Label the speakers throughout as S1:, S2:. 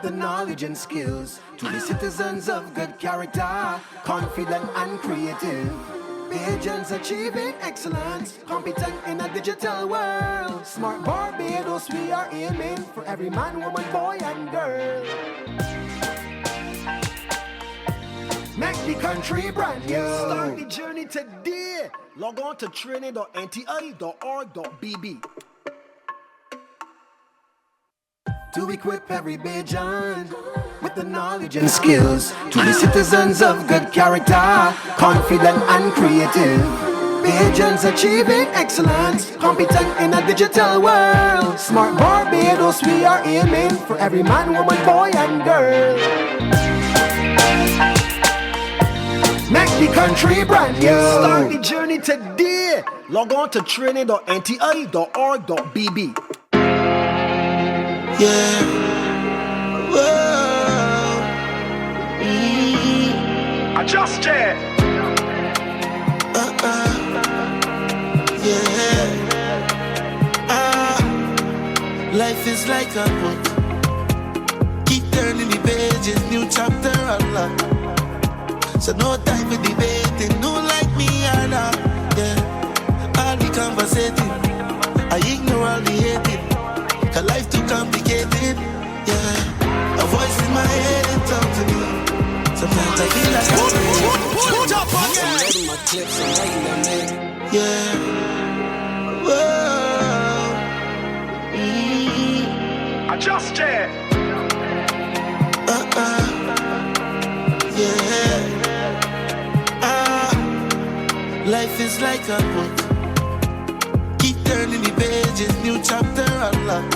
S1: the knowledge and skills to be citizens of good character, confident and creative. Agents achieving excellence, competent in a digital world. Smart Barbados, we are aiming for every man, woman, boy, and girl. Make the country brand new. Start the journey today. Log on to training.nti.org.bb to equip every Bajan with the knowledge and skills to be citizens of good character, confident and creative. Bajans achieving excellence, competent in a digital world. Smart Barbados, we are aiming for every man, woman, boy, and girl. Make the country brand new. Start the journey today. Log on to training.nti.org.bb.
S2: Yeah. Whoa.
S1: Adjust it.
S2: Yeah. Life is like a book. Keep turning the pages, new chapter unlock. So no time for debating, no like me or not. Yeah. All the conversating, I ignore all the hating. Cause life too complicated, yeah. A voice in my head and talk to me. Sometimes I feel like
S1: Put up again.
S2: I'm my clips, I'm writing them in. Yeah. Whoa.
S1: Adjust it.
S2: Yeah. Life is like a book. Keep turning the pages, new chapter unlock.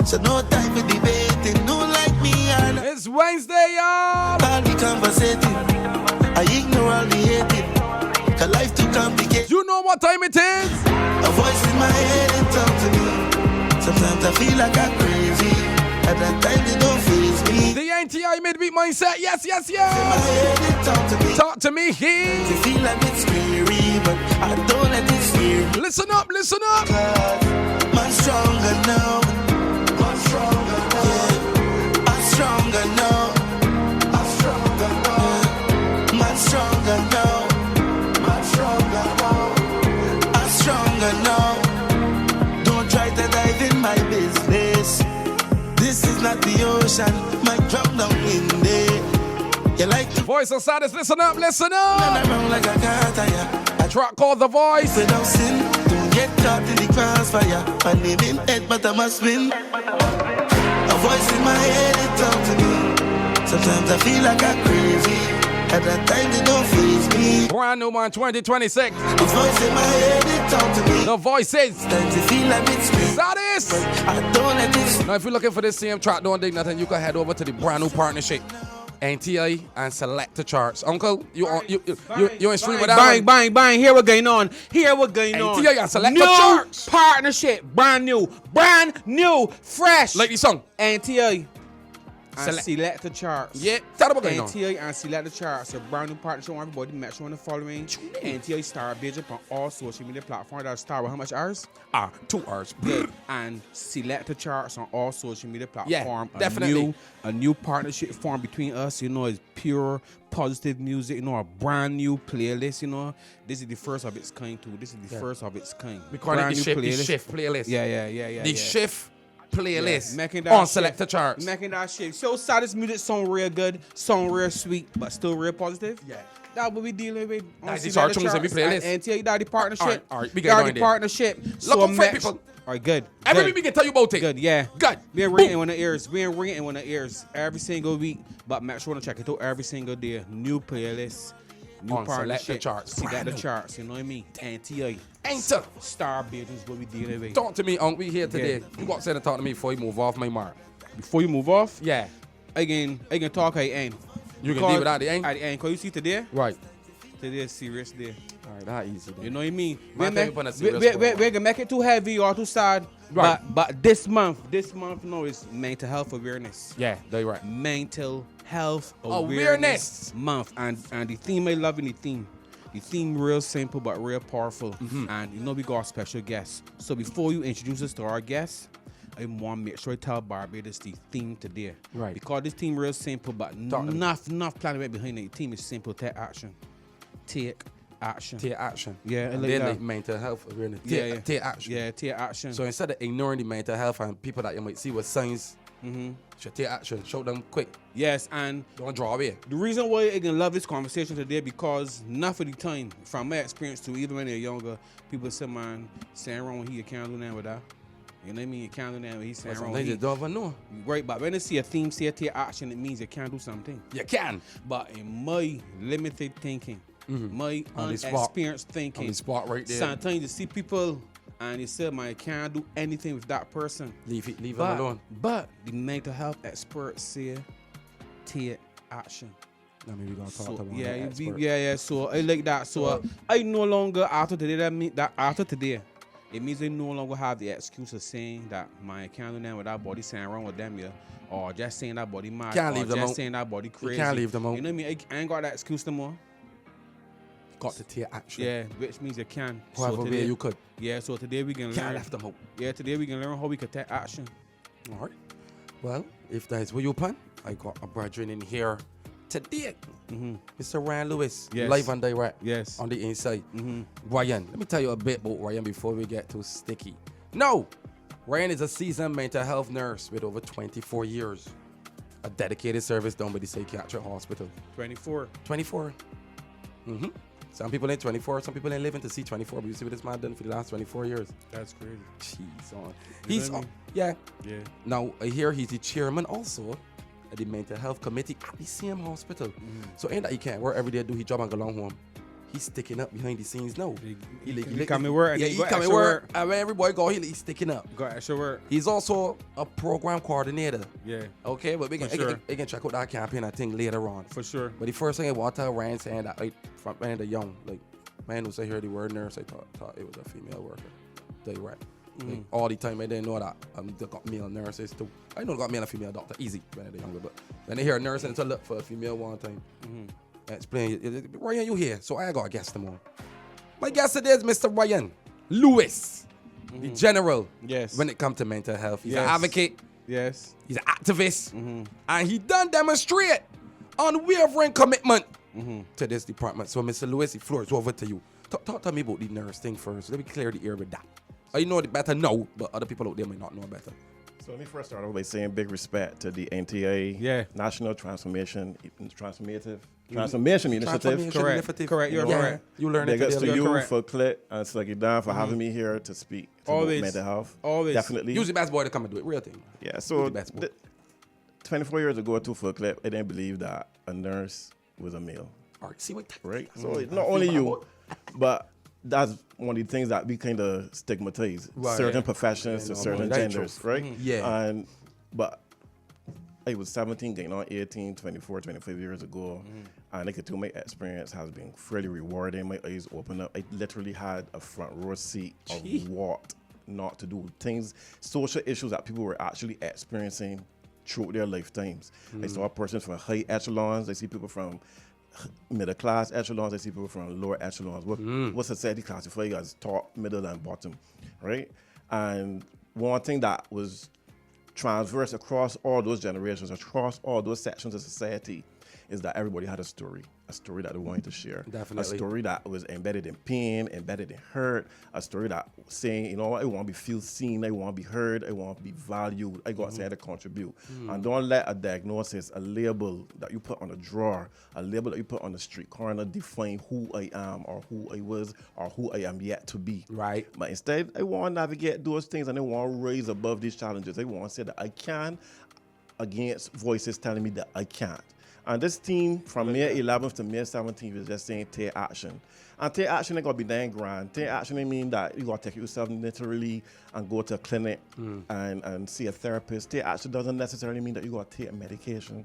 S2: So no time for debating, no like me and
S3: It's Wednesday, y'all.
S2: all the conversating, I ignore all the hating. Cause life too complicated.
S3: You know what time it is?
S2: A voice in my head and talk to me. Sometimes I feel like I'm crazy. At that time they don't faze me.
S3: The NTI Midweek Mindset. Yes, yes,
S2: In my
S3: yes.
S2: head and talk to me.
S3: Talk to me here.
S2: You feel like it's scary, but I don't let it scare me.
S3: Listen up, listen up.
S2: Man stronger now. Man stronger now. Yeah. I'm stronger now. I'm stronger now. Yeah. Man stronger now. Man stronger now. I'm stronger now. Don't try to dive in my business. This is not the ocean. My drum down in there. You like to
S3: Voice of Sadness. Listen up, listen up.
S2: run around like a car tire.
S3: A track called The Voice.
S2: Without sin, don't get caught in the crossfire. My name in head, but I must win. A voice in my head, it talk to me. Sometimes I feel like I'm crazy. At that time, they don't faze me.
S3: Brand new one, 2026.
S2: The voice in my head, it talk to me.
S3: The Voices.
S2: Sometimes I feel like it's me.
S3: Sadness.
S2: I don't let this.
S3: Now, if you're looking for this same track, don't dig nothing, you can head over to the brand new partnership. NTI and select the charts. Uncle, you in stream with that
S4: Bang,
S3: one?
S4: bang, bang. Here we're going on. Here we're going on.
S3: NTI and select
S4: New
S3: the charts.
S4: partnership. Brand new, fresh.
S3: Like the song.
S4: NTI and
S3: Select.
S4: select the charts.
S3: Yeah, tell them what's going on.
S4: NTI and select the charts. A brand new partnership on everybody. Make sure on the following. NTI star page up on all social media platforms. That's star with how much hours?
S3: 2 hours.
S4: Good. And select the charts on all social media platforms.
S3: Yeah, definitely.
S4: A new partnership formed between us. You know, it's pure positive music. You know, a brand new playlist. You know, this is the first of its kind too. This is the first of its kind.
S3: We call it
S4: Brand
S3: the
S4: new
S3: shift playlist.
S4: Yeah.
S3: The shift playlist
S4: Making that
S3: on
S4: shift.
S3: select the charts.
S4: Making that shit. So Saddest music sound real good, sound real sweet, but still real positive.
S3: Yeah.
S4: That what we dealing with.
S3: That's the
S4: Select
S3: chart tunes and we playlist.
S4: And NTA, that the partnership.
S3: All right, we get
S4: That
S3: going
S4: the
S3: there.
S4: partnership.
S3: Look up for people.
S4: All right, good.
S3: Every
S4: good.
S3: week we can tell you about it.
S4: Good, yeah.
S3: Good.
S4: We ain't
S3: Boom.
S4: ringing in the ears. We ain't ringing in the ears every single week. But make sure to check it out every single day. New playlist, new
S3: On Select the
S4: partnership.
S3: Charts.
S4: Select
S3: Brand
S4: the
S3: new.
S4: charts. You know what I mean? NTA.
S3: Enter.
S4: Star buildings what we dealing with.
S3: Talk to me, Unc. We here today. You got to talk to me before you move off my mark.
S4: Before you move off,
S3: Yeah.
S4: I can talk at the end.
S3: You can deal with that at the end?
S4: At the end. Because you see today,
S3: Right.
S4: today is serious day.
S3: All right, that easy. Then.
S4: You know what I mean?
S3: Man,
S4: We
S3: take it on a serious
S4: we can make it too heavy or too sad.
S3: Right.
S4: But this month, no, is mental health awareness.
S3: Yeah, they're right.
S4: Mental health
S3: Awareness.
S4: month. And the theme, I love in the theme. The theme real simple but real powerful. And you know we got a special guest. So before you introduce us to our guest, I want to make sure I tell Barbados the theme today.
S3: Right.
S4: Because this team real simple, but enough planning right behind it. The team is simple. Take action. Take action.
S3: Take action.
S4: Yeah,
S3: and
S4: like
S3: then
S4: that.
S3: like mental health awareness.
S4: Yeah.
S3: Take action.
S4: Yeah, take action.
S3: So instead of ignoring the mental health and people that you might see with signs, should take action. Show them quick.
S4: Yes, and
S3: Don't draw away.
S4: the reason why I can love this conversation today because enough of the time, from my experience to even when they're younger, people say, man, saying wrong, he can't do nothing with that. You know what I mean? You can't do nothing, he's saying wrong.
S3: Sometimes you don't even know.
S4: Right, but when I see a theme say take action, it means you can't do something.
S3: You can.
S4: But in my limited thinking, my
S3: On the spot.
S4: unexperienced thinking,
S3: On the spot right there.
S4: sometimes you see people and they say, man, I can't do anything with that person.
S3: Leave them alone.
S4: But the mental health experts say take action.
S3: Now maybe we're gonna talk
S4: So,
S3: about
S4: yeah,
S3: that
S4: you be,
S3: expert.
S4: yeah. So I like that. So I no longer after today. After today, it means I no longer have the excuse of saying that man, I can't do nothing with that body saying wrong with them, yeah, or just saying that body mad,
S3: Can't
S4: or
S3: leave them
S4: just
S3: out.
S4: saying that body crazy.
S3: can't leave them out.
S4: You know what I mean? I ain't got that excuse no more.
S3: Got to take action.
S4: Yeah, which means you can.
S3: However way
S4: today,
S3: you could.
S4: yeah. So today we can
S3: Can't
S4: learn.
S3: left them out.
S4: Yeah, today we can learn how we can take action.
S3: All right. Well, if that is where you pan, I got a brethren in here today. Mr. Ryan Lewis,
S4: Yes.
S3: live and direct.
S4: Yes.
S3: On the inside. Ryan, let me tell you a bit about Ryan before we get too sticky. No, Ryan is a seasoned mental health nurse with over 24 years. A dedicated service done by the psychiatric hospital.
S4: 24.
S3: 24. Some people ain't 24, some people ain't living to see 24, but you see what this man done for the last 24 years.
S4: That's crazy.
S3: Jeez, on.
S4: You know
S3: He's,
S4: what I mean?
S3: yeah.
S4: Yeah.
S3: Now, I hear he's the chairman also at the mental health committee at the same hospital. So ain't that he can't work every day, do his job and go along home. He's sticking up behind the scenes now.
S4: He come to work and
S3: Yeah,
S4: he
S3: he
S4: got
S3: come to
S4: extra
S3: work.
S4: work.
S3: And when everybody go, he's sticking up.
S4: Got extra work.
S3: He's also a program coordinator.
S4: Yeah,
S3: Okay, but we can,
S4: For sure.
S3: I can check out that campaign, I think, later on.
S4: for sure.
S3: But the first thing I want to tell Ryan saying that, like, from when they're young, like, man, who say hear the word nurse, I thought it was a female worker. Direct. Like, all the time, I didn't know that they got male nurses too. I know they got male and female doctor, easy when they're younger, but when they hear a nurse and they look for a female one time, explain, Ryan, you here? So I got a guest tomorrow. My guest today is Mr. Ryan Lewis, the general.
S4: Yes.
S3: When it comes to mental health, he's an
S4: Yes.
S3: advocate.
S4: Yes.
S3: He's an activist, and he done demonstrate unwavering commitment to this department. So, Mr. Lewis, the floor is over to you. Talk to me about the nurse thing first. Let me clear the air with that. I know it better now, but other people out there may not know better.
S5: So let me first start off by saying big respect to the NTA
S4: Yeah.
S5: National Transformation Initiative.
S3: Transformation
S4: Correct.
S3: Initiative.
S4: Correct. You're
S3: Yeah,
S4: correct.
S3: you learn it
S5: Big ups
S3: today.
S5: to
S4: You're
S5: you
S4: correct.
S5: for Clip and Sluggy Dan for having me here to speak to
S4: Always.
S5: mental health.
S4: Always.
S5: Definitely.
S3: Use the best boy to come and do it. Real thing.
S5: Yeah,
S3: Use
S5: so
S3: the best boy.
S5: 24 years ago to Full Clip, I didn't believe that a nurse was a male,
S3: All right, see what
S5: right? So not only you, but that's one of the things that we kind of stigmatize
S3: Right.
S5: certain
S3: Yeah.
S5: professions
S3: Yeah,
S5: to
S3: no,
S5: certain
S3: that's
S5: genders,
S3: true.
S5: right?
S3: Yeah.
S5: But I was 17, getting on 18, 24, 25 years ago, and I could tell my experience has been fairly rewarding. My eyes opened up. I literally had a front row seat of what not to do. Things, social issues that people were actually experiencing throughout their lifetimes. I saw a person from high echelons. I see people from middle class echelons. I see people from lower echelons. What society classifies as top, middle, and bottom, right? And one thing that was transverse across all those generations, across all those sections of society, is that everybody had a story that they wanted to share.
S3: Definitely.
S5: A story that was embedded in pain, embedded in hurt, a story that saying, you know what, I want to be feel seen, I want to be heard, I want to be valued, I got something to contribute. And don't let a diagnosis, a label that you put on a drawer, a label that you put on the street corner define who I am or who I was or who I am yet to be.
S3: Right.
S5: But instead, I want to navigate those things and I want to rise above these challenges. I want to say that I can against voices telling me that I can't. And this team from May 11th to May 17th is just saying take action. And take action ain't gonna be damn grand. Take action ain't mean that you gotta take yourself literally and go to a clinic and see a therapist. Take action doesn't necessarily mean that you gotta take a medication.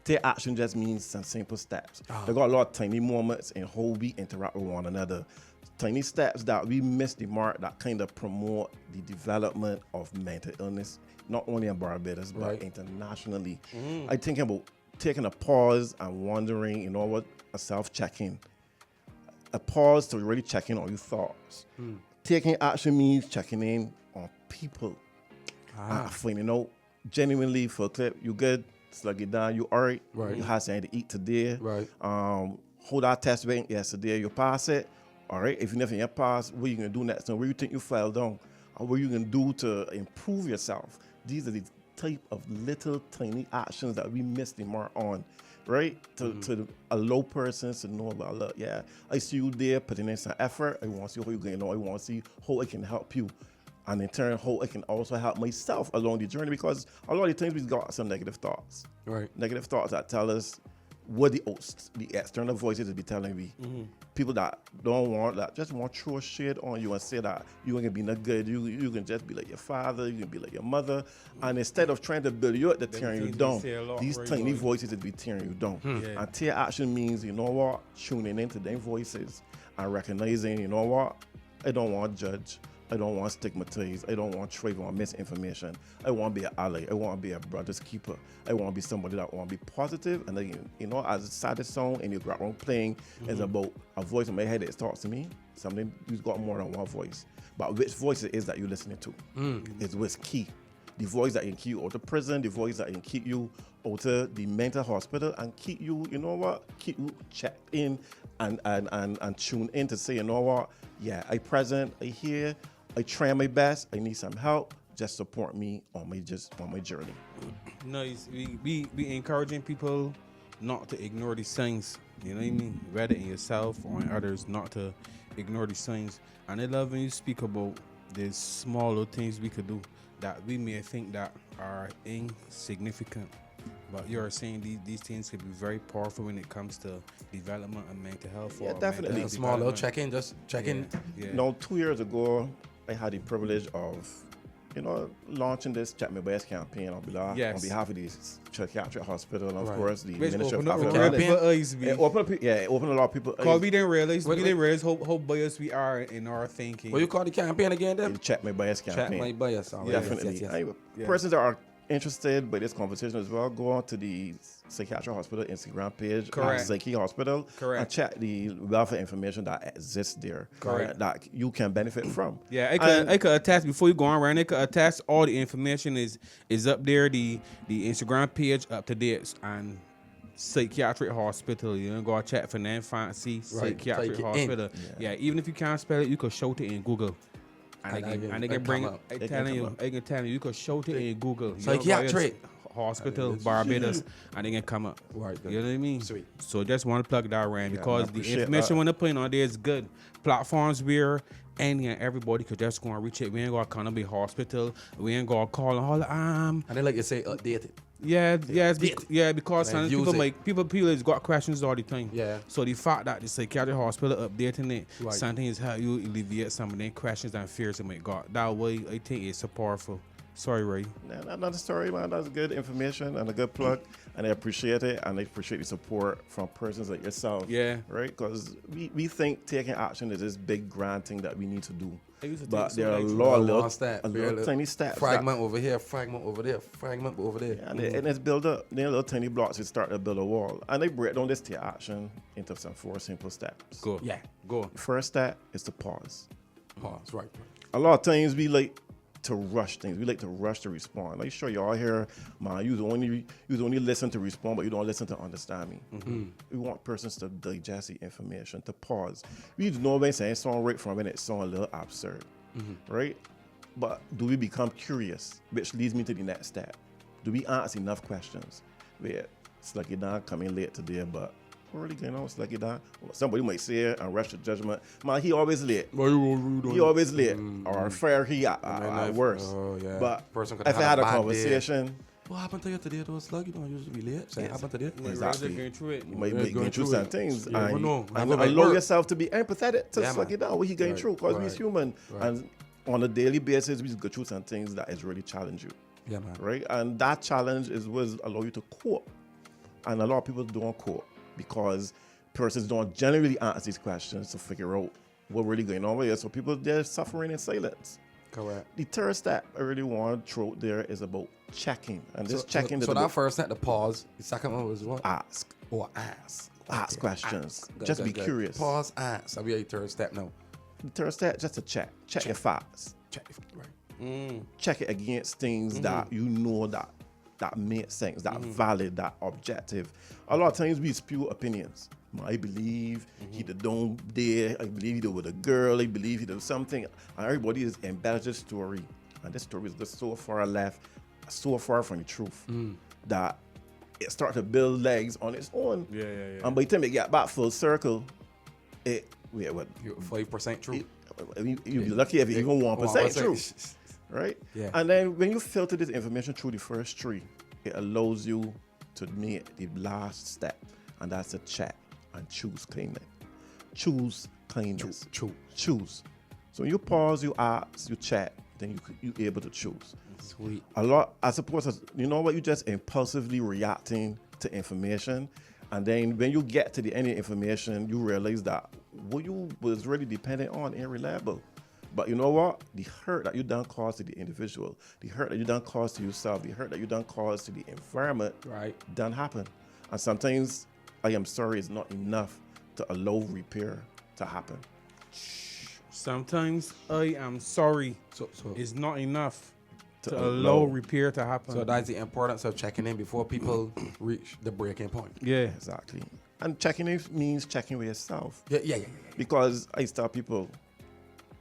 S5: Take action just means some simple steps. They got a lot of tiny moments in how we interact with one another. Tiny steps that we miss the mark that kind of promote the development of mental illness, not only in Barbados, but
S3: Right.
S5: internationally. I think about taking a pause and wondering, you know what, a self-check-in. A pause to really check in on your thoughts. Taking action means checking in on people. Finding out genuinely for a clip, you good, slug it down, you all right,
S3: Right.
S5: you had something to eat today,
S3: Right.
S5: Hold that test went yesterday, you pass it, all right, if you never you pass, what you gonna do next time, where you think you fell down, or what you gonna do to improve yourself. These are the type of little tiny actions that we miss the mark on, right? To allow persons to know about, look, yeah, I see you there putting in some effort. I want to see how you're going on. I want to see how I can help you. And in turn, how I can also help myself along the journey, because a lot of the times we've got some negative thoughts.
S3: Right.
S5: Negative thoughts that tell us what the external voices be telling me. People that don't want, that just want to throw shit on you and say that you ain't gonna be no good. You can just be like your father, you can be like your mother. And instead of trying to build you up, they're tearing you
S4: things
S5: down.
S4: we say a lot,
S5: These
S4: right,
S5: tiny
S4: boy?
S5: voices that be tearing you down.
S4: Yeah.
S5: And take action means, you know what, tuning into their voices and recognizing, you know what, I don't want to judge. I don't want to stigmatize. I don't want to trade on misinformation. I want to be an ally. I want to be a brother's keeper. I want to be somebody that want to be positive. And then, you know, as sad as song in your background playing is about a voice in my head that talks to me. Something you've got more than one voice. But which voice it is that you're listening to is what's key. The voice that can keep you out of prison, the voice that can keep you out of the mental hospital and keep you, you know what, keep you checked in and tune in to say, you know what, yeah, I present, I hear, I try my best, I need some help, just support me on my journey.
S4: No, we encouraging people not to ignore these signs. You know what I mean? Whether in yourself or in others, not to ignore these signs. And I love when you speak about the small little things we could do that we may think that are insignificant. But you're saying these things can be very powerful when it comes to development and mental health.
S5: Yeah,
S4: or
S5: definitely.
S4: mental
S3: A small little
S4: development.
S3: check-in, just check-in.
S4: Yeah.
S5: Now, 2 years ago, I had the privilege of, you know, launching this Check My Bias campaign on behalf of the psychiatric hospital and, of
S3: Right.
S5: course, the
S4: Which
S5: Ministry of
S4: opened up
S5: African
S4: a world
S3: Campaign?
S4: for us,
S5: It opened a lot of people.
S4: Because we didn't realize,
S3: Wait.
S4: how biased we are in our thinking.
S3: What you call the campaign again, then?
S5: Check My Bias campaign.
S3: Check my bias. All right.
S5: Definitely.
S3: Yes.
S5: Hey, persons that are interested by this conversation as well, go on to the Psychiatric Hospital Instagram page,
S4: Correct.
S5: Psyche Hospital,
S4: Correct.
S5: and check the wealth of information that exists there,
S4: Correct.
S5: that you can benefit from.
S4: Yeah,
S5: And-
S4: I could attach before you go on around. I could attach all the information is up there. The Instagram page up to date and psychiatric hospital. You know, go check for name fancy psychiatric
S3: Take it in.
S4: hospital. Yeah, even if you can't spell it, you could show it in Google. And they can bring it.
S3: come up.
S4: I
S5: It
S4: telling
S5: can
S4: you,
S5: come up.
S4: I can tell you, you could show it in Google. You
S3: Psychiatric.
S4: know, hospital, Barbados, and they can come up.
S3: Right,
S4: You know what I mean?
S3: Sweet.
S4: So just want to plug that around because
S5: I
S4: the
S5: appreciate
S4: information
S5: that.
S4: when they're putting on there is good. Platforms where any and everybody could just go and reach it. We ain't got to be hospital. We ain't got to call all
S3: And they like you say updated.
S4: because
S3: Man,
S4: some
S3: use
S4: people
S3: it.
S4: people has got questions all the time.
S3: Yeah.
S4: So the fact that the psychiatric hospital updating it,
S3: Right.
S4: something is help you alleviate some of the questions and fears that might got. That way, I think it's so powerful. Sorry, Ray.
S5: Another story, man. That's good information and a good plug, and I appreciate it, and I appreciate the support from persons like yourself.
S4: Yeah.
S5: Right? Because we think taking action is this big grand thing that we need to do,
S4: I used to
S5: but
S4: think so,
S5: there are a
S4: like,
S5: lot of
S3: One
S5: little,
S3: step,
S5: a little
S3: barely.
S5: tiny steps.
S3: Fragment over here, fragment over there, fragment over there.
S5: And it's built up. Then little tiny blocks, we start to build a wall. And they break down this take action into some 4 simple steps.
S4: Go.
S3: Yeah.
S4: Go.
S5: First step is to pause.
S3: Pause. Right.
S5: A lot of times we like to rush things. We like to rush to respond. Like, sure, y'all here, man, you only listen to respond, but you don't listen to understand me. We want persons to digest the information, to pause. We know when saying song right from when it sounds a little absurd, right? But do we become curious, which leads me to the next step? Do we ask enough questions? Where Sluggy Don coming late today, but what really going on, Sluggy Don? Somebody might say it and rush to judgment. Man, he always late. He always late. Or fair, he at worse.
S3: Oh, yeah.
S5: But
S3: Person could
S5: if I
S3: have
S5: had a
S3: bad day.
S5: conversation,
S3: What happened to you today, though, Slug? You don't usually be late. Say,
S5: Yes.
S3: happened today?
S5: Exactly.
S4: Going through it.
S5: you might
S3: Yeah,
S5: be
S3: going
S5: going through
S3: through
S5: some
S3: it.
S5: things.
S3: You never
S5: And,
S3: know.
S5: and
S3: Never might
S5: allow
S3: work.
S5: yourself to be empathetic to
S3: Yeah,
S5: Slug
S3: man.
S5: it down what he going
S3: Right,
S5: through, because we're
S3: right,
S5: human.
S3: right.
S5: And on a daily basis, we go through some things that is really challenge you.
S3: Yeah, man.
S5: Right? And that challenge is what allow you to cope. And a lot of people don't cope because persons don't generally answer these questions to figure out what really going on with you. So people, they're suffering in silence.
S3: Correct.
S5: The third step I really want to throw out there is about checking. And this checking is
S3: So that
S5: about
S3: first step, the pause. The second one was what?
S5: ask.
S3: Or ask.
S5: Ask questions.
S3: Good,
S5: Just
S3: good,
S5: be
S3: good.
S5: curious.
S3: Pause, ask. I'll be your third step now.
S5: The third step, just to check. Check your facts.
S3: Check. Right.
S5: Check it against things that you know that makes sense, that valid, that objective. A lot of times we spew opinions. I believe he did don't dare. I believe he did with a girl. I believe he did something. And everybody is embellished a story. And this story is just so far left, so far from the truth that it starts to build legs on its own.
S4: Yeah.
S5: And by the time it get back full circle, you're
S3: 5% true.
S5: you'd be lucky if it even 1% true. Right?
S3: Yeah.
S5: And then when you filter this information through the first three, it allows you to make the last step, and that's a check and choose kindness. Choose kindness. Choose. So when you pause, you ask, you check, then you're able to choose.
S3: Sweet.
S5: A lot, I suppose, you know what, you just impulsively reacting to information, and then when you get to the end of information, you realize that what you was really dependent on ain't reliable. But you know what? The hurt that you done caused to the individual, the hurt that you done caused to yourself, the hurt that you done caused to the environment, done happen. And sometimes, I am sorry, it's not enough to allow repair to happen.
S4: Sometimes I am sorry.
S3: So
S4: It's not enough to allow repair to happen.
S3: So that's the importance of checking in before people reach the breaking point.
S4: Yeah.
S5: Exactly. And checking in means checking with yourself.
S3: Yeah.
S5: Because I tell people,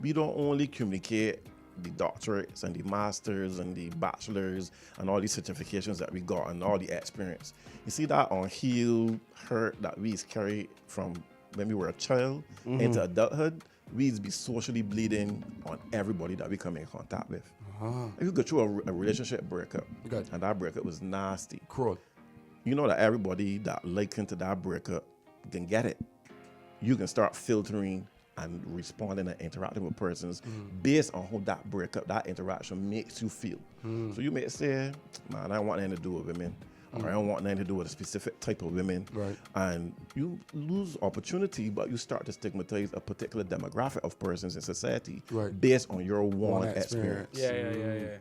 S5: we don't only communicate the doctorates and the masters and the bachelors and all these certifications that we got and all the experience. You see that unhealed hurt that we carry from when we were a child into adulthood, we be socially bleeding on everybody that we come in contact with. If you go through a relationship breakup, and that breakup was nasty,
S3: Cruel.
S5: you know that everybody that likened to that breakup can get it. You can start filtering and responding and interacting with persons based on how that breakup, that interaction makes you feel. So you may say, man, I don't want anything to do with women, or I don't want anything to do with a specific type of women.
S3: Right.
S5: And you lose opportunity, but you start to stigmatize a particular demographic of persons in society based on your one experience.
S4: Yeah.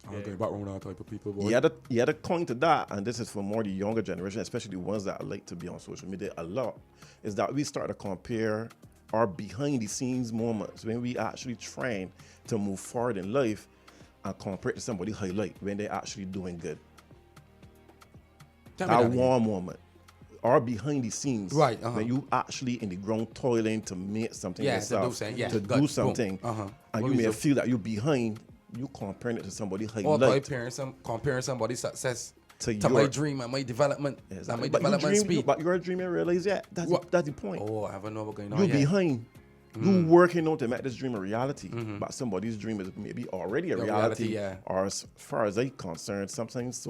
S3: I don't think about one of type of people. Boy.
S5: You had a coin to that, and this is for more the younger generation, especially the ones that like to be on social media a lot, is that we start to compare our behind the scenes moments when we actually trying to move forward in life and compare it to somebody highlight when they're actually doing good. That one moment, our behind the scenes, when you actually in the ground toiling to make something yourself, to do something, and you may feel that you're behind, you comparing it to somebody highlight.
S3: Or comparing somebody's success to my dream and my development.
S5: Exactly.
S3: My development speed.
S5: But your dream ain't realized yet. That's the point.
S3: Oh, I haven't know what's going on
S5: You're
S3: yet.
S5: behind. You working on to make this dream a reality. But somebody's dream is maybe already a reality. Or as far as I'm concerned, sometimes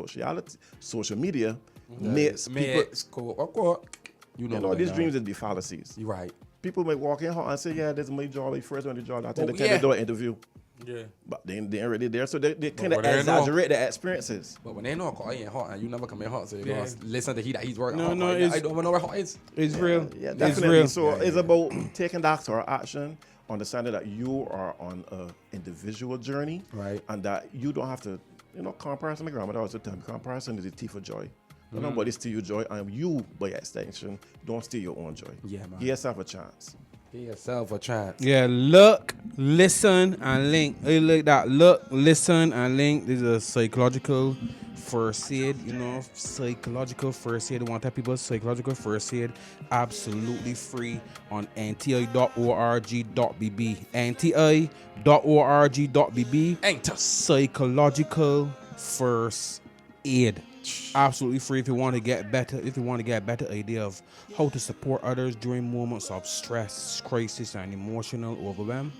S5: social media makes people... You know these dreams is the fallacies.
S3: You're right.
S5: People may walk in and say, yeah, this is my job, my first one the job. I think they do an interview.
S4: Yeah.
S5: But they ain't really there, so they kind of exaggerate their experiences.
S3: But when they know I ain't Hott and you never come in Hott, so you're going to listen to that he's working on.
S4: No,
S3: I don't even know where Hott is.
S4: It's real.
S5: Yeah, definitely. It's real. So it's about taking that sort of action, understanding that you are on an individual journey,
S3: right?
S5: And that you don't have to, comparison. My grandmother always tell me, comparison is the thief of joy. Nobody steal your joy, and you, by extension, don't steal your own joy.
S3: Yeah, man.
S5: Give yourself a chance.
S3: Give yourself a chance.
S4: Yeah, look, listen, and link. Hey, look that. Look, listen, and link. This is a psychological first aid. Psychological first aid. I want to tell people psychological first aid absolutely free on nti.org.bb. nti.org.bb.
S3: Enter.
S4: Psychological first aid. Absolutely free if you want to get better. If you want to get a better idea of how to support others during moments of stress, crisis, and emotional overwhelm,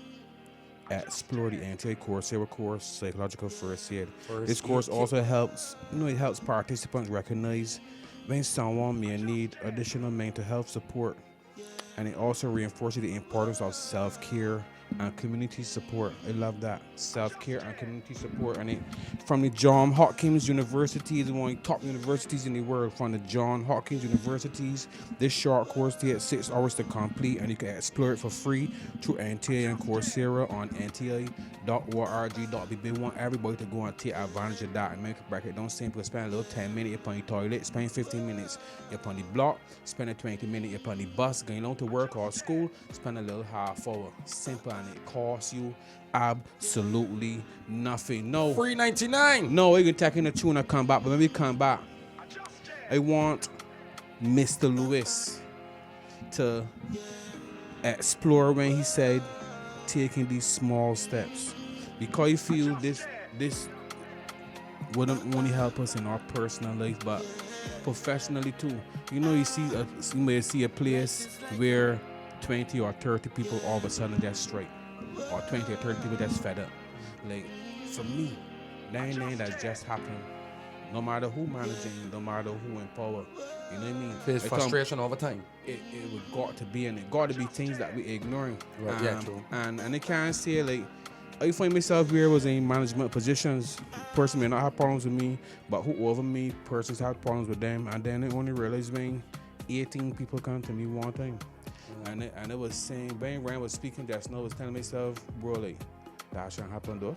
S4: explore the anti-Coursera course, Psychological First Aid. This course also helps. It helps participants recognize when someone may need additional mental health support, and it also reinforces the importance of self-care and community support. I love that. Self-care and community support. And it from the John Hopkins University, is one of the top universities in the world. From the John Hopkins Universities, this short course takes 6 hours to complete, and you can explore it for free through NTI and Coursera on nti.org.bb. We want everybody to go and take advantage of that and make a bracket. Don't simply spend a little 10 minutes upon the toilet, spend 15 minutes upon the block, spend a 20 minutes upon the bus, going on to work or school, spend a little half hour. Simple and it costs you absolutely nothing. No,
S3: Free 99.
S4: no, you can take in the tune and come back. But when we come back, I want Mr. Lewis to explore when he said taking these small steps, because you feel this wouldn't only help us in our personal life but professionally too. You know, you may see a place where 20 or 30 people all of a sudden just straight, or 20 or 30 people just fed up. Like, for me, that ain't that just happened. No matter who managing, no matter who in power, you know what I mean?
S3: There's frustration all the time.
S4: It would got to be, and it got to be things that we ignoring.
S3: Right, yeah, true.
S4: And I can't say, like, I find myself where I was in management positions. Person may not have problems with me, but who over me, persons had problems with them. And then I only realized when 18 people come to me one time. And it was saying, Ben Rand was speaking just now, I was telling myself, bro, like, that shouldn't happen though.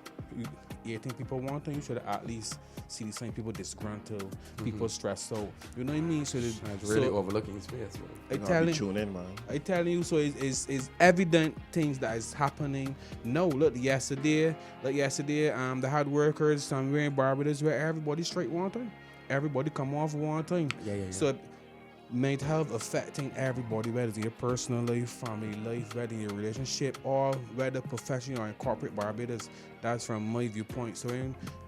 S4: 18 people one time, you should at least see the same people disgruntled, people stressed out. You know what I mean? So
S3: It's really overlooking space.
S4: I telling
S5: Tune in, man.
S4: I telling you, so it's evident things that is happening. No, look, yesterday, the hard workers, some wearing Barbados where everybody straight one time. Everybody come off one time.
S3: Yeah.
S4: So mental health affecting everybody, whether it's your personal life, family life, whether your relationship, or whether professional or in corporate Barbados. That's from my viewpoint. So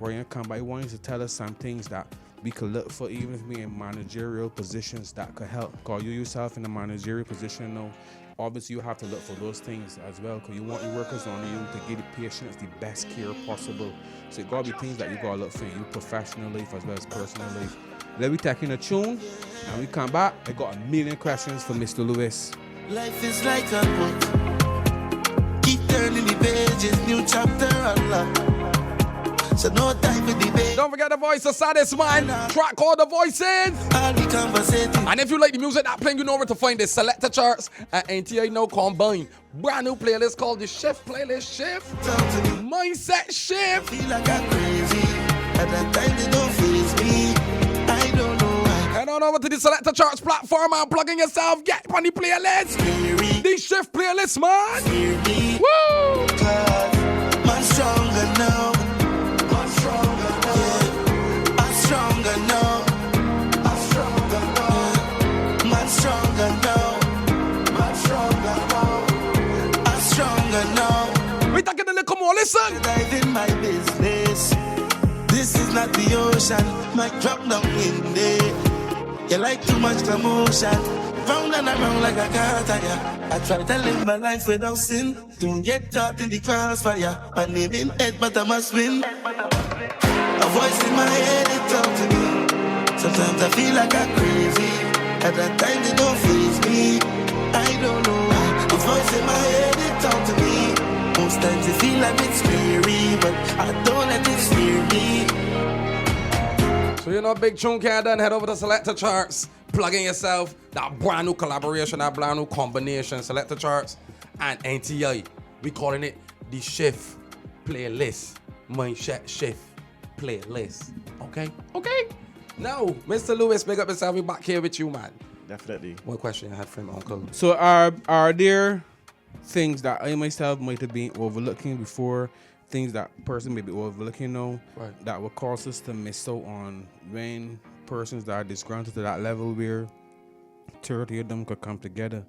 S4: where you come by, I want you to tell us some things that we could look for, even if we're in managerial positions that could help. Because you yourself in a managerial position now, obviously you have to look for those things as well, because you want your workers on you to give the patients the best care possible. So it gotta be things that you gotta look for in your professional life as well as personal life. Let me take in a tune, and we come back. I got a million questions for Mr. Lewis.
S2: Life is like a book. Keep turning the pages, new chapter unlock. So no time for debate.
S3: Don't forget the voice of Saddest Man. Track all the voices.
S2: All the conversating.
S3: And if you like the music that playing, you know where to find the selector charts at NTI Now combined. Brand new playlist called the Shift Playlist Shift.
S2: Talk to me.
S3: Mindset Shift.
S2: Feel like I'm crazy. At that time they don't face me. I don't know why.
S3: Head on over to the selector charts platform and plug in yourself. Get on the playlist.
S2: Scary.
S3: The Shift Playlist, man.
S2: Scary.
S3: Woo!
S2: Cause man stronger now. Man stronger now. Yeah. I'm stronger now. I'm stronger now. Man stronger now. Man stronger now. I'm stronger now.
S3: We taking a little more. Listen.
S2: Dive in my business. This is not the ocean. Might drop down in there. You like too much commotion. Round and around like a car tire. I try to live my life without sin. Don't get caught in the crossfire. My name in head, but I must win. A voice in my head, it talk to me. Sometimes I feel like I'm crazy. At that time, they don't face me. I don't know why. The voice in my head, it talk to me. Most times it feel like it's scary, but I don't let it scare me.
S3: So you know, big tune can't done. Head over to selector charts. Plug in yourself. That brand new collaboration, that brand new combination. Selector charts and NTI. We calling it the Shift Playlist. Mindset Shift Playlist. Okay? Now, Mr. Lewis, big up yourself. We back here with you, man.
S5: Definitely.
S3: One question I had from Uncle.
S4: So are there things that I myself might have been overlooking before, things that person may be overlooking now,
S3: Right.
S4: that will cause us to miss out on when persons that are disgruntled to that level where 30 of them could come together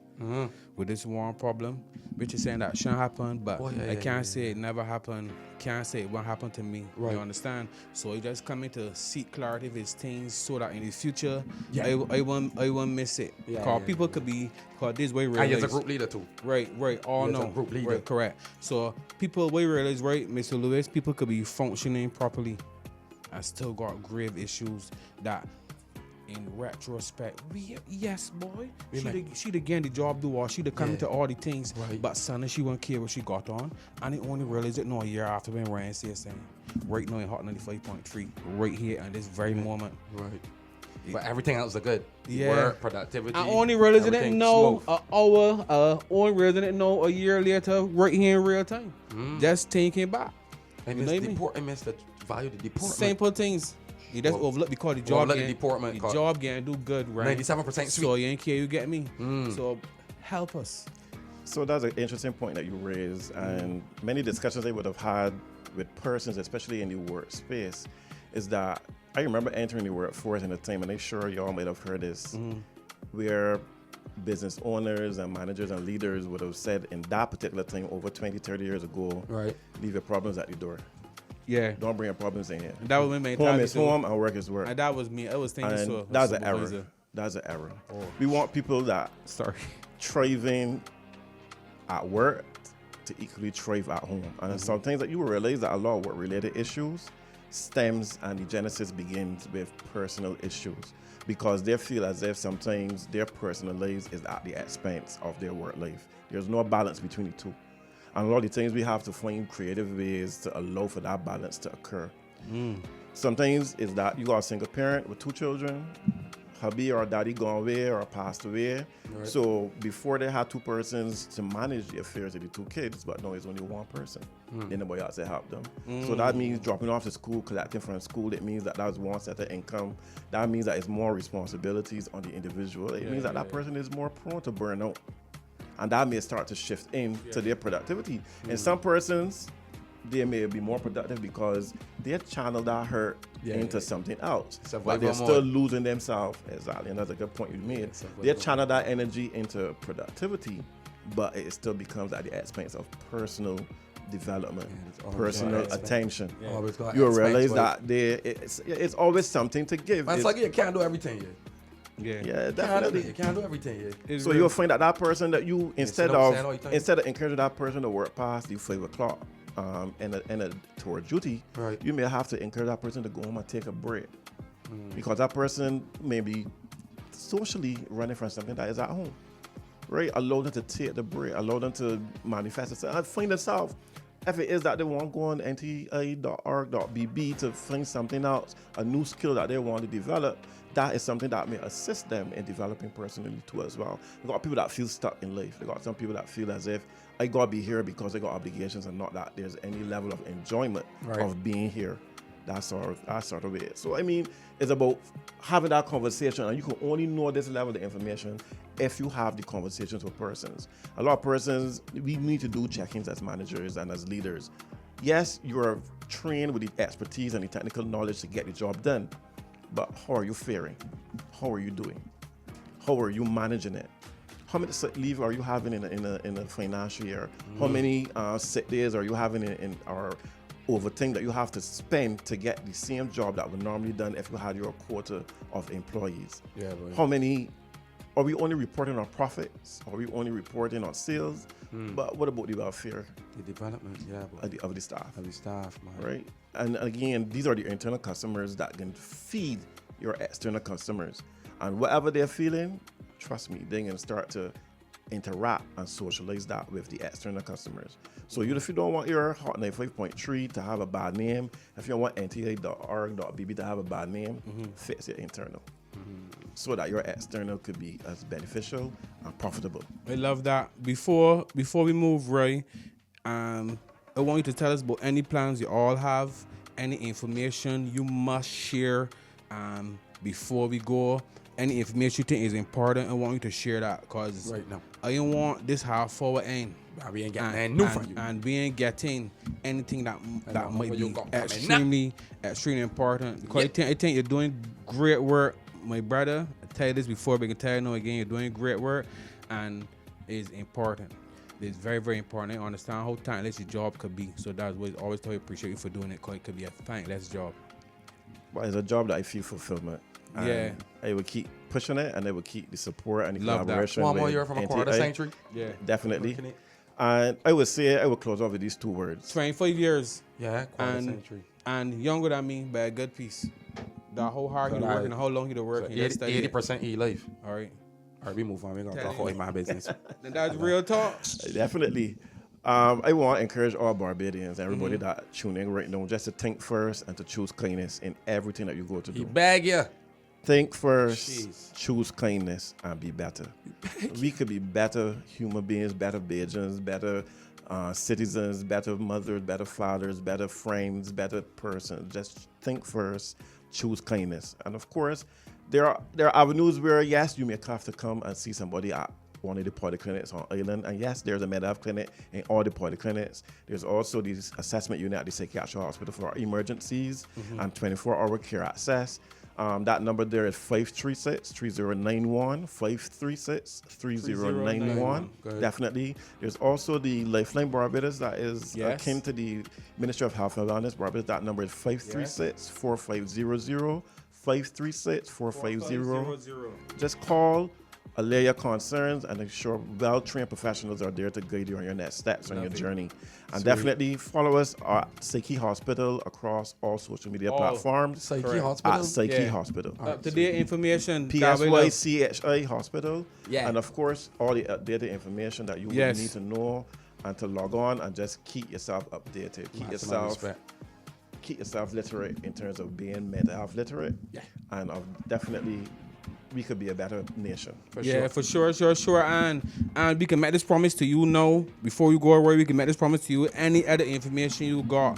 S4: with this one problem, which is saying that shouldn't happen, but I can't say it never happened, can't say it won't happen to me.
S3: Right.
S4: You understand? So I just coming to seek clarity of his things so that in the future I won't miss it.
S3: Yeah,
S4: Because
S3: yeah,
S4: people could be, because this way
S3: And
S4: realize.
S3: you're a group leader too.
S4: Right, all
S3: You're a
S4: know.
S3: group leader.
S4: Right, correct. So people we realize, right, Mr. Lewis, people could be functioning properly and still got grave issues that in retrospect, yes, boy, she'd again the job do or she'd come into all the things,
S3: Right.
S4: but suddenly she won't care what she got on, and it only realized it a year after when Ryan said saying, right now in Hott 95.3, right here at this very moment.
S3: Right. But everything else is good.
S4: Yeah.
S3: Work, productivity.
S4: I only realized it
S3: everything
S4: know
S3: smooth.
S4: an hour, only realized it know a year later, right here in real time. Just thinking back.
S3: I
S4: You know
S3: miss
S4: what I mean?
S3: deport. I miss the value of the deportment.
S4: Simple things. You just
S3: Well,
S4: overlook because the job
S3: overlook the
S4: getting,
S3: deportment
S4: the
S3: cost.
S4: job getting do good, right?
S3: 97% sweet.
S4: So you ain't care, you get me? So help us.
S5: So that's an interesting point that you raised, and many discussions I would have had with persons, especially in the workspace, is that I remember entering the workforce in a time, and I'm sure y'all might have heard this, where business owners and managers and leaders would have said in that particular time over 20, 30 years ago,
S3: Right.
S5: leave your problems at the door.
S4: Yeah.
S5: Don't bring your problems in here.
S4: And that was my
S5: Home
S4: mentality.
S5: is
S4: too.
S5: home and work is work.
S4: And that was me. I was thinking
S5: And
S4: so.
S5: that's an
S4: Supervisor.
S5: error. That's an error.
S4: Oh.
S5: We want people that
S4: Sorry.
S5: thriving at work to equally thrive at home. And sometimes that you will realize that a lot of work-related issues stems and the genesis begins with personal issues, because they feel as if sometimes their personal lives is at the expense of their work life. There's no balance between the two. And a lot of the times we have to find creative ways to allow for that balance to occur. Sometimes it's that you got a single parent with 2 children, hubby or daddy gone away or passed away.
S3: Right.
S5: So before they had 2 persons to manage the affairs of the 2 kids, but now it's only 1 person. Then nobody else to help them. So that means dropping off to school, collecting from school. It means that that's one set of income. That means that it's more responsibilities on the individual. It means that that person is more prone to burnout. And that may start to shift into their productivity. And some persons, they may be more productive because they channel that hurt into something else. But they're still losing themselves. Exactly. And that's a good point you made. They channel that energy into productivity, but it still becomes at the expense of personal development, personal attention. You'll realize that it's always something to give.
S3: Man, it's like you can't do everything.
S4: Yeah.
S5: Yeah, definitely.
S3: You can't do everything.
S4: It's
S5: So
S4: real.
S5: you'll find that person that you
S3: sit up all the time.
S5: instead of encouraging that person to work past the 5 o'clock and toward duty,
S3: Right.
S5: you may have to encourage that person to go home and take a break, because that person may be socially running from something that is at home. Right? Allow them to take the break, allow them to manifest itself and find themselves. If it is that they want to go on nta.org.bb to find something else, a new skill that they want to develop, that is something that may assist them in developing personally too as well. They got people that feel stuck in life. They got some people that feel as if I gotta be here because I got obligations, and not that there's any level of enjoyment of being here. That's sort of it. So I mean, it's about having that conversation, and you can only know this level of information if you have the conversations with persons. A lot of persons, we need to do check-ins as managers and as leaders. Yes, you are trained with the expertise and the technical knowledge to get the job done, but how are you faring? How are you doing? How are you managing it? How many sick leave are you having in a financial year? How many sick days are you having in or overthink that you have to spend to get the same job that would normally done if you had your quota of employees?
S3: Yeah, boy.
S5: How many? Are we only reporting on profits? Are we only reporting on sales? But what about the welfare
S3: The development,
S5: of the staff?
S3: of the staff, man.
S5: Right? And again, these are the internal customers that can feed your external customers. And whatever they're feeling, trust me, they're going to start to interact and socialize that with the external customers. So if you don't want your Hott 95.3 to have a bad name, if you don't want nta.org.bb to have a bad name, fix your internal. So that your external could be as beneficial and profitable.
S4: I love that. Before we move, Roy, I want you to tell us about any plans you all have, any information you must share before we go. Any information you think is important, I want you to share that, because
S3: Right now.
S4: I don't want this half forward end.
S3: We ain't getting nothing new from you.
S4: And we ain't getting anything that
S3: know
S4: might
S3: what you
S4: be
S3: got coming
S4: extremely important. Because I think you're doing great work, my brother. I tell you this before, but I can tell you now again, you're doing great work, and it's important. It's very, very important. I understand how thankless your job could be. So that's why I always tell you, appreciate you for doing it, because it could be a thankless job.
S5: But it's a job that I feel fulfillment. And
S4: Yeah.
S5: I will keep pushing it, and I will keep the support and the
S4: Love that.
S5: collaboration.
S3: One more
S5: with
S3: year from a
S5: NTA.
S3: quarter century.
S4: Yeah.
S5: Definitely.
S3: Working it.
S5: And I would say I will close off with these 2 words.
S4: 25 years.
S3: Yeah, quarter
S4: And-
S3: century.
S4: And younger than me by a good piece. The whole hard
S3: So
S4: you
S3: that-
S4: work and how long you to work.
S3: So
S4: and just study it.
S3: 80% E-Life.
S4: All right.
S3: All right, we move on. We're going to
S4: Tell
S3: talk
S4: you.
S3: about my business.
S4: Then that's real talk.
S5: Definitely. I want to encourage all Barbadians, everybody that tune in right now, just to think first and to choose kindness in everything that you go to
S3: He
S5: do.
S3: bag ya.
S5: Think first,
S3: Jeez.
S5: choose kindness, and be better. We could be better human beings, better Bajans, better citizens, better mothers, better fathers, better friends, better persons. Just think first, choose kindness. And of course, there are avenues where, yes, you may have to come and see somebody at one of the polyclinics on island. And yes, there's a MedAv clinic in all the polyclinics. There's also the assessment unit at the psychiatric hospital for our emergencies and 24-hour care access. That number there is 536-3091, 536-3091. Definitely. There's also the Lifeline Barbados that is akin to the Ministry of Health and Wellness Barbados. That number is 536-4500, 536-4500. Just call, allay your concerns, and ensure well-trained professionals are there to guide you on your next steps on your journey. And definitely follow us at Psyche Hospital across all social media platforms.
S3: Psyche Hospital?
S5: At Psyche Hospital.
S4: Up-to-date information.
S5: PSYCHI Hospital.
S3: Yeah.
S5: And of course, all the updated information that you would need to know and to log on and just keep yourself updated. Keep yourself literate in terms of being mental health literate. Yeah. And definitely we could be a better nation.
S4: For sure. And we can make this promise to you now. Before you go away, we can make this promise to you. Any other information you got,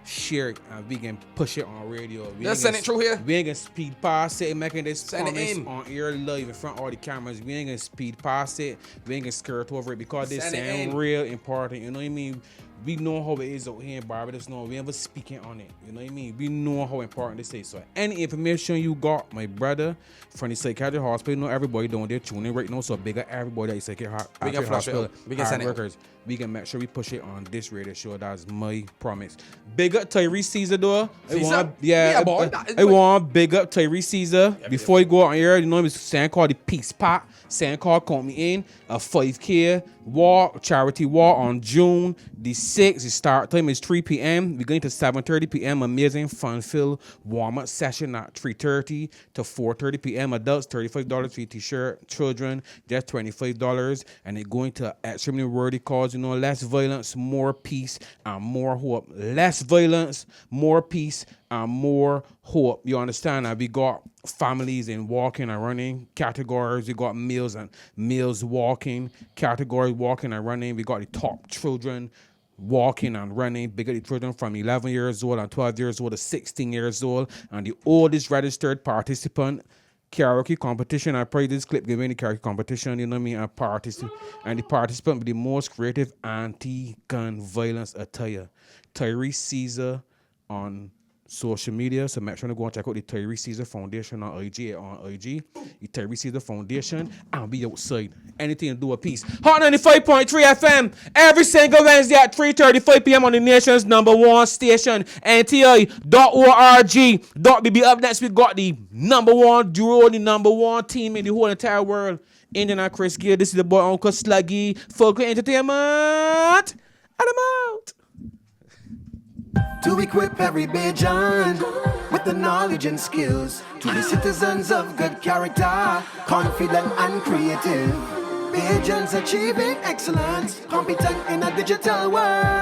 S4: share it, and we can push it on radio.
S3: Just send it through here.
S4: We ain't gonna speed past it, making this promise on air live in front of all the cameras. We ain't gonna speed past it. We ain't gonna skirt over it because this sound real important. You know what I mean? We know how it is out here in Barbados. No, we never speaking on it. You know what I mean? We know how important this is. So any information you got, my brother, from the psychiatric hospital, you know everybody down there tuning right now. So big up everybody at the psychiatric hospital.
S3: We can send
S4: workers. We can make sure we push it on this radio show. That's my promise. Big up Tyrese Caesar though. I want big up Tyrese Caesar. Before you go on air, you know it's something called the Peace Pot. Something called Count Me In. A 5K walk, charity walk on June the 6th. The start time is 3 p.m. We're going to 7:30 p.m. Amazing fun-filled warm-up session at 3:30 to 4:30 p.m. Adults $35 for t-shirt. Children just $25. And they're going to extremely worthy cause. You know, less violence, more peace, and more hope. Less violence, more peace, and more hope. You understand? And we got families in walking and running categories. We got meals and meals walking categories, walking and running. We got the top children walking and running. Bigger the children from 11 years old and 12 years old to 16 years old. And the oldest registered participant karaoke competition. I pray this clip giving the karaoke competition, you know what I mean, and the participant with the most creative anti-gun violence attire. Tyrese Caesar on social media, so make sure to go and check out the Tyrese Caesar Foundation on IG, the Tyrese Caesar Foundation, and be outside. Anything to do with peace. Hott 95.3 FM every single Wednesday at 3:35 p.m. on the nation's #1 station, nti.org.bb. Up next, we got the #1 duo, the #1 team in the whole entire world. Indian and Chris Gill. This is the boy Uncle Sluggy. Folk Entertainment. And I'm out.
S1: To equip every Bajan with the knowledge and skills, to be citizens of good character, confident and creative. Bajans achieving excellence, competent in a digital world.